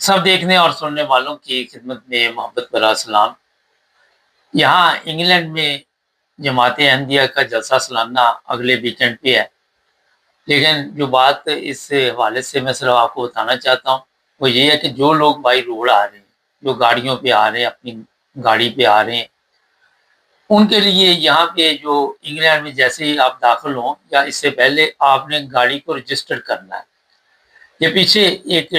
سب دیکھنے اور سننے والوں کی خدمت میں محبت برا سلام۔ یہاں انگلینڈ میں جماعت احمدیہ کا جلسہ سالانہ اگلے ویکینڈ پہ ہے، لیکن جو بات اس حوالے سے میں صرف آپ کو بتانا چاہتا ہوں وہ یہ ہے کہ جو لوگ بائی روڈ آ رہے ہیں، جو گاڑیوں پہ آ رہے ہیں، اپنی گاڑی پہ آ رہے ہیں، ان کے لیے یہاں پہ جو انگلینڈ میں جیسے ہی آپ داخل ہوں یا اس سے پہلے آپ نے گاڑی کو رجسٹر کرنا ہے۔ یہ پیچھے ایک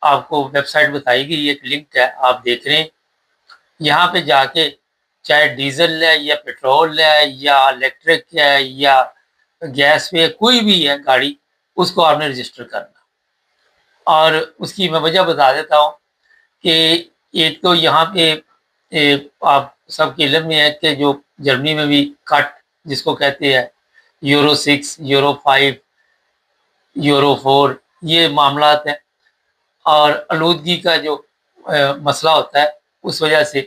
آپ کو ویب سائٹ بتائی گئی، ایک لنک ہے، آپ دیکھ رہے ہیں، یہاں پہ جا کے چاہے ڈیزل ہے یا پیٹرول ہے یا الیکٹرک ہے یا گیس پہ کوئی بھی ہے گاڑی، اس کو آپ نے رجسٹر کرنا۔ اور اس کی میں وجہ بتا دیتا ہوں کہ ایک تو یہاں پہ آپ سب کے علم میں ہے کہ جو جرمنی میں بھی کٹ جس کو کہتے ہیں یورو 6 یورو 5 یورو 4 یہ معاملات ہیں، اور آلودگی کا جو مسئلہ ہوتا ہے اس وجہ سے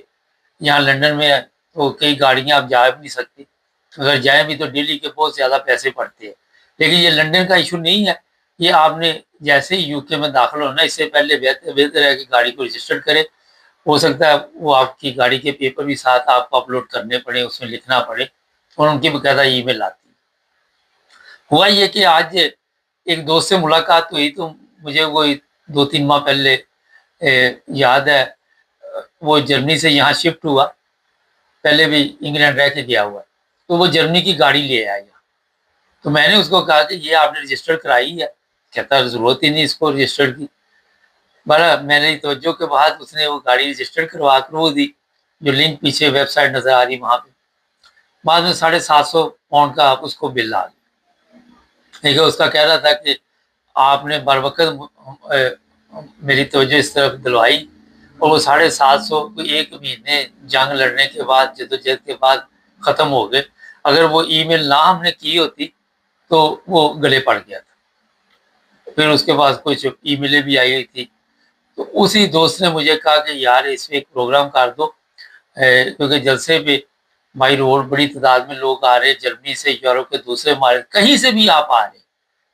یہاں لندن میں تو کئی گاڑیاں آپ جا بھی نہیں سکتی، اگر جائیں بھی تو ڈیلی کے بہت زیادہ پیسے پڑتے ہیں۔ لیکن یہ لندن کا ایشو نہیں ہے، یہ آپ نے جیسے ہی یو کے میں داخل ہونا اس سے پہلے بہتر ہے کہ گاڑی کو رجسٹر کرے۔ ہو سکتا ہے وہ آپ کی گاڑی کے پیپر بھی ساتھ آپ کو اپلوڈ کرنے پڑے، اس میں لکھنا پڑے، اور ان کی باقاعدہ ای میل آتی ہے۔ ہوا یہ کہ آج ایک دوست سے ملاقات ہوئی تو مجھے وہ 2-3 ماہ پہلے یاد ہے، وہ جرمنی سے یہاں شفٹ ہوا، پہلے بھی انگلینڈ رہ کے گیا ہوا، تو وہ جرمنی کی گاڑی لے آیا۔ تو میں نے اس کو کہا کہ یہ آپ نے رجسٹر کرائی ہے؟ کہتا ضرورت ہی نہیں اس کو رجسٹر کی۔ بڑا میری توجہ کے بعد اس نے وہ گاڑی رجسٹر کروا کر وہ دی، جو لنک پیچھے ویب سائٹ نظر آ رہی وہاں پہ، بعد میں £750 کا اس کو بل آ گیا۔ لیکن اس کا کہہ رہا تھا کہ آپ نے بر وقت میری توجہ اس طرف دلوائی، اور وہ 750 کو ایک مہینے جنگ لڑنے کے بعد، جدوجہد کے بعد ختم ہو گئے۔ اگر وہ ای میل نہ ہم نے کی ہوتی تو وہ گلے پڑ گیا تھا۔ پھر اس کے بعد کچھ ای میلیں بھی آئی ہوئی تھی، تو اسی دوست نے مجھے کہا کہ یار اس میں ایک پروگرام کر دو، کیونکہ جلسے پہ بائی روڈ بڑی تعداد میں لوگ آ رہے ہیں، جرمنی سے، یورپ کے دوسرے ممالک، کہیں سے بھی آپ آ رہے ہیں،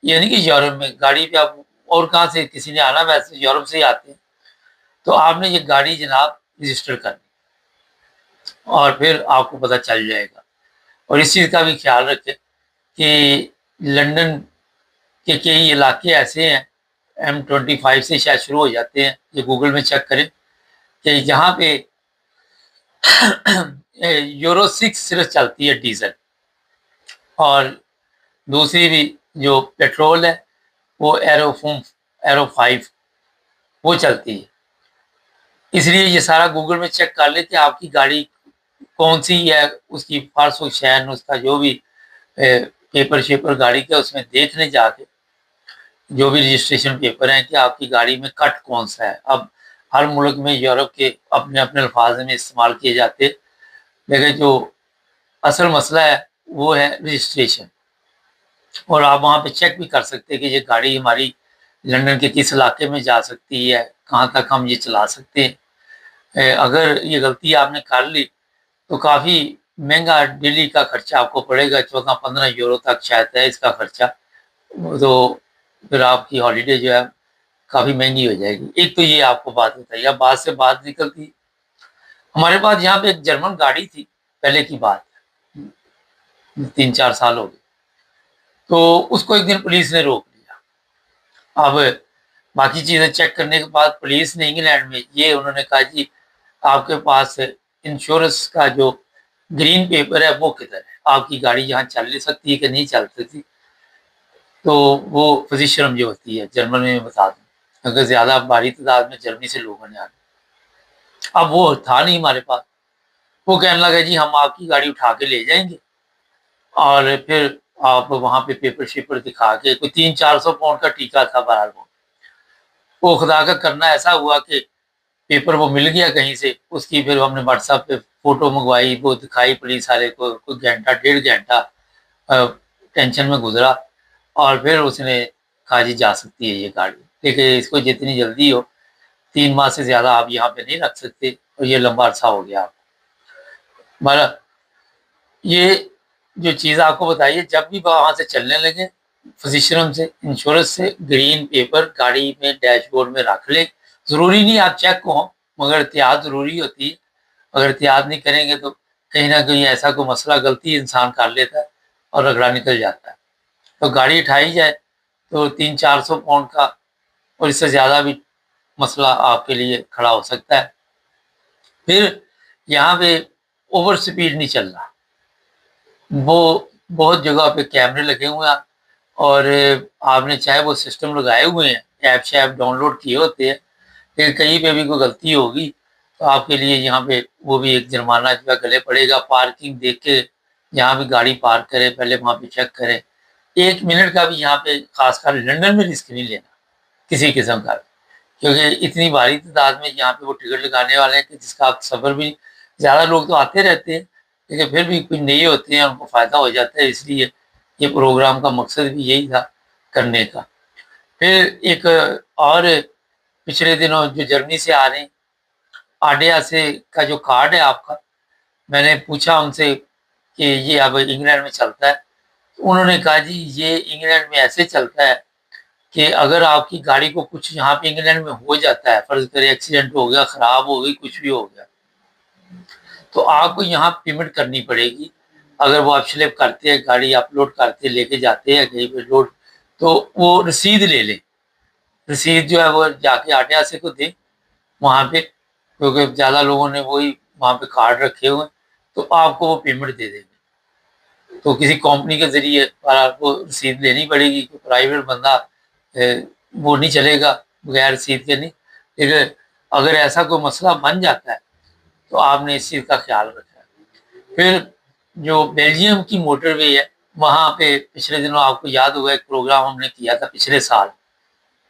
یعنی کہ یورپ میں گاڑی پہ آپ اور کہاں سے کسی نے آنا، ویسے یورپ سے ہی آتے ہیں، تو آپ نے یہ گاڑی جناب رجسٹر کرنی، اور پھر آپ کو پتہ چل جائے گا۔ اور اس چیز کا بھی خیال رکھیں کہ لندن کے کئی علاقے ایسے ہیں، M25 سے شاید شروع ہو جاتے ہیں، یہ گوگل میں چیک کریں، کہ جہاں پہ یورو 6 صرف چلتی ہے ڈیزل، اور دوسری بھی جو پیٹرول ہے وہ ایرو 5 وہ چلتی ہے۔ اس لیے یہ سارا گوگل میں چیک کر لیں کہ آپ کی گاڑی کون سی ہے، اس کی فارس و شین، اس کا جو بھی پیپر شیپر گاڑی کا، اس میں دیکھنے جا کے جو بھی رجسٹریشن پیپر ہیں کہ آپ کی گاڑی میں کٹ کون سا ہے۔ اب ہر ملک میں یورپ کے اپنے اپنے الفاظ میں استعمال کیے جاتے، لیکن جو اصل مسئلہ ہے وہ ہے رجسٹریشن، اور آپ وہاں پہ چیک بھی کر سکتے کہ یہ گاڑی ہماری لندن کے کس علاقے میں جا سکتی ہے، کہاں تک ہم یہ چلا سکتے ہیں۔ اگر یہ غلطی آپ نے کر لی تو کافی مہنگا ڈیلی کا خرچہ آپ کو پڑے گا، 14-15 یورو تک شاید ہے اس کا خرچہ، تو پھر آپ کی ہالیڈے جو ہے کافی مہنگی ہو جائے گی۔ ایک تو یہ آپ کو بات بتائی، اب بات سے بات نکلتی، ہمارے پاس یہاں پہ ایک جرمن گاڑی تھی، پہلے کی بات 3-4 سال ہو گئے، تو اس کو ایک دن پولیس نے روک لیا۔ اب باقی چیزیں چیک کرنے کے بعد پولیس نے انگلینڈ میں یہ انہوں نے کہا جی آپ کے پاس انشورنس کا جو گرین پیپر ہے وہ کدھر ہے، آپ کی گاڑی یہاں چل نہیں سکتی ہے کہ نہیں چل سکتی۔ تو وہ فزیشرم جو ہوتی ہے جرمن میں بتا دوں، اگر زیادہ بھاری تعداد میں جرمنی سے لوگوں نے آنا، اب وہ تھا نہیں ہمارے پاس، وہ کہنے لگا جی ہم آپ کی گاڑی اٹھا کے لے جائیں گے، اور پھر آپ وہاں پہ پیپر شیپر دکھا کے، کوئی 300-400 پاؤنڈ کا ٹیکہ تھا بہرحال، وہ خدا کا کرنا ایسا ہوا کہ پیپر وہ مل گیا کہیں سے، اس کی پھر ہم نے واٹس ایپ پہ فوٹو منگوائی، وہ دکھائی پولیس والے کو، کوئی گھنٹہ 1.5 گھنٹہ ٹینشن میں گزرا، اور پھر اس نے کہا جی جا سکتی ہے یہ گاڑی، لیکن اس کو جتنی جلدی ہو، 3 ماہ سے زیادہ آپ یہاں پہ نہیں رکھ سکتے، اور یہ لمبا عرصہ ہو گیا آپ ہمارا۔ یہ جو چیز آپ کو بتائیے، جب بھی وہاں سے چلنے لگے فزیشرم سے، انشورنس سے گرین پیپر گاڑی میں ڈیش بورڈ میں رکھ لیں، ज़रूरी नहीं आप चेक हो, मगर एहतियात ज़रूरी होती है। अगर एहतियात नहीं करेंगे तो कहीं न कहीं ऐसा कोई मसला गलती इंसान कर लेता है और रगड़ा निकल जाता है। तो गाड़ी उठाई जाए तो 300-400 पाउंड का और इससे ज़्यादा भी मसला आपके लिए खड़ा हो सकता है। फिर यहाँ पे ओवर स्पीड नहीं चलना। वो बहुत जगह पे कैमरे लगे हुए हैं और आपने चाहे वो सिस्टम लगाए हुए हैं, ऐप-शैप डाउनलोड किए होते हैं, फिर कहीं पे भी कोई गलती होगी तो आपके लिए यहाँ पे वो भी एक जुर्माना जो है गले पड़ेगा। पार्किंग देख के जहाँ भी गाड़ी पार्क करें पहले वहाँ पे चेक करें। 1 मिनट का भी यहाँ पे ख़ासकर लंदन में रिस्क नहीं लेना, किसी किस्म का। क्योंकि इतनी भारी तादाद में यहाँ पे वो टिकट लगाने वाले हैं कि जिसका आप सफ़र भी ज़्यादा लोग तो आते रहते हैं, लेकिन फिर भी कुछ नए होते हैं, उनको फ़ायदा हो जाता है, इसलिए ये प्रोग्राम का मकसद भी यही था करने का। फिर एक और पिछले दिनों जो जर्मनी से आ रहे हैं, आडिया से का जो कार्ड है आपका, मैंने पूछा उनसे कि ये अब इंग्लैंड में चलता है? तो उन्होंने कहा जी ये इंग्लैंड में ऐसे चलता है कि अगर आपकी गाड़ी को कुछ यहाँ पे इंग्लैंड में हो जाता है, फ़र्ज़ करें एक्सीडेंट हो गया, ख़राब हो गई, कुछ भी हो गया, तो आपको यहाँ पेमेंट करनी पड़ेगी। अगर वो आप स्लिप करते हैं, गाड़ी अपलोड करते लेके जाते हैं कहीं पे लोड, तो वो रसीद ले लें। रसीद जो है वो जाके आटे-आसे को दें वहाँ पे, क्योंकि ज़्यादा लोगों ने वही वहाँ पे कार्ड रखे हुए हैं, तो आपको वो पेमेंट दे देंगे। तो किसी कंपनी के ज़रिए आपको रसीद लेनी पड़ेगी, कोई प्राइवेट बंदा वो नहीं चलेगा बगैर रसीद के नहीं। लेकिन अगर ऐसा कोई मसला बन जाता है, तो आपने इस चीज़ का ख़्याल रखना है। फिर जो बेल्जियम की मोटरवे है, वहाँ पे पिछले दिनों आपको याद होगा एक प्रोग्राम हमने किया था पिछले साल।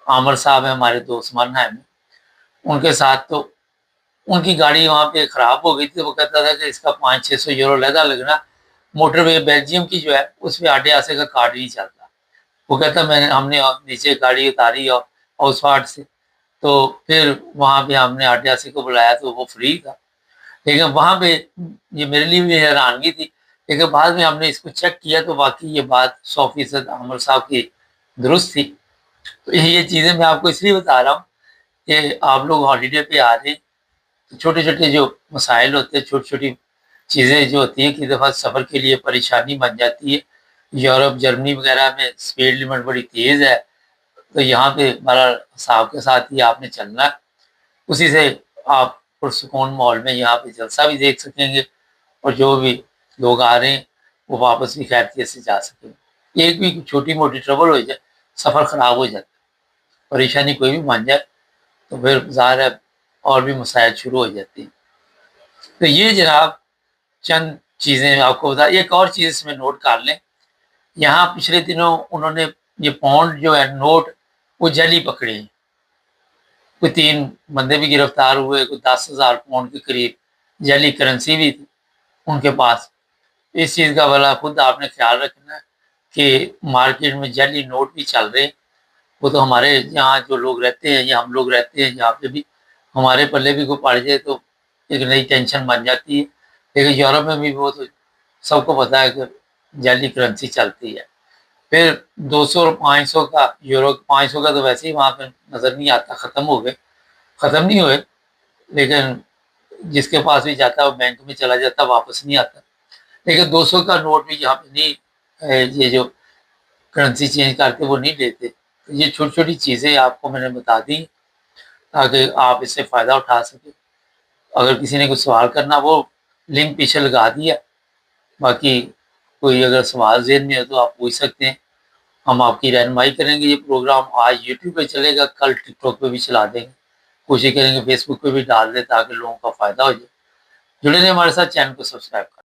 आमिर साहब हैं हमारे दोस्त माना में, उनके साथ तो उनकी गाड़ी वहाँ पे ख़राब हो गई थी, वो कहता था कि इसका 500-600 यूरो लहदा लगना। मोटरवे बेल्जियम की जो है उसमें आटे-आसे का कार्ड नहीं चलता। वो कहता हमने नीचे गाड़ी उतारी और ओसवाट से, तो फिर वहाँ पे हमने आटे-आसे को बुलाया तो वो फ्री था। लेकिन वहाँ पे ये मेरे लिए भी हैरानगी थी, लेकिन बाद में हमने इसको चेक किया तो वाक़ई ये बात 100% आमिर साहब की दुरुस्त थी। तो ये चीज़ें मैं आपको इसलिए बता रहा हूँ कि आप लोग हॉलिडे पे आ रहे हैं, तो छोटे-छोटे जो मसाइल होते हैं, छोटी-छोटी चीज़ें जो होती हैं कि दफ़ा सफ़र के लिए परेशानी बन जाती है। यूरोप, जर्मनी वग़ैरह में स्पीड लिमिट बड़ी तेज़ है, तो यहाँ पे बहरहाल हिसाब के साथ ही आपने चलना है। उसी से आप पुरसुकून माहौल में यहाँ पे जलसा भी देख सकेंगे और जो भी लोग आ रहे हैं, वो वापस भी खैरियत से जा सकेंगे। एक भी छोटी-मोटी ट्रबल हो जाए, सफ़र ख़राब हो जाता है। परेशानी कोई भी बन जाए, तो फिर ज़ाहिर है और भी मसाइल शुरू हो जाती हैं। तो ये जनाब चंद चीज़ें आपको बता, एक और चीज़ इसमें नोट कर लें, यहाँ पिछले दिनों उन्होंने ये पाउंड जो है नोट, वो जाली पकड़े हैं। कोई 3 बंदे भी गिरफ्तार हुए, कोई 10,000 पाउंड के करीब जाली करेंसी भी थी उनके पास। इस चीज़ का भला खुद आपने ख़्याल रखना है कि मार्केट में जाली नोट भी चल रहे हैं। वो तो हमारे यहाँ जो लोग रहते हैं या हम लोग रहते हैं यहाँ पे भी, हमारे पल्ले भी कोई पड़ जाए तो एक नई टेंशन बन जाती है। लेकिन यूरोप में भी वो तो सबको पता है कि जाली करेंसी चलती है। फिर 200 और 500 का यूरो, 500 का तो वैसे ही वहाँ पे नज़र नहीं आता, ख़त्म नहीं हुए, लेकिन जिसके पास भी जाता है वो बैंक में चला जाता है, वापस नहीं आता। लेकिन 200 का नोट भी यहाँ पे नहीं, ये जो करेंसी चेंज करके वो नहीं लेते। तो ये छोटी-छोटी चीज़ें आपको मैंने बता दी ताकि आप इससे फ़ायदा उठा सकें। अगर किसी ने कुछ सवाल करना, वो लिंक पीछे लगा दिया। बाकी कोई अगर सवाल ज़हन में हो तो आप पूछ सकते हैं। हम आपकी रहनुमाई करेंगे। ये प्रोग्राम आज यूट्यूब पे चलेगा, कल टिकटॉक पे भी चला देंगे। कोशिश करेंगे फेसबुक पे भी डाल दें ताकि लोगों का फ़ायदा हो जाए। जुड़े रहें हमारे साथ, चैनल को सब्सक्राइब करें।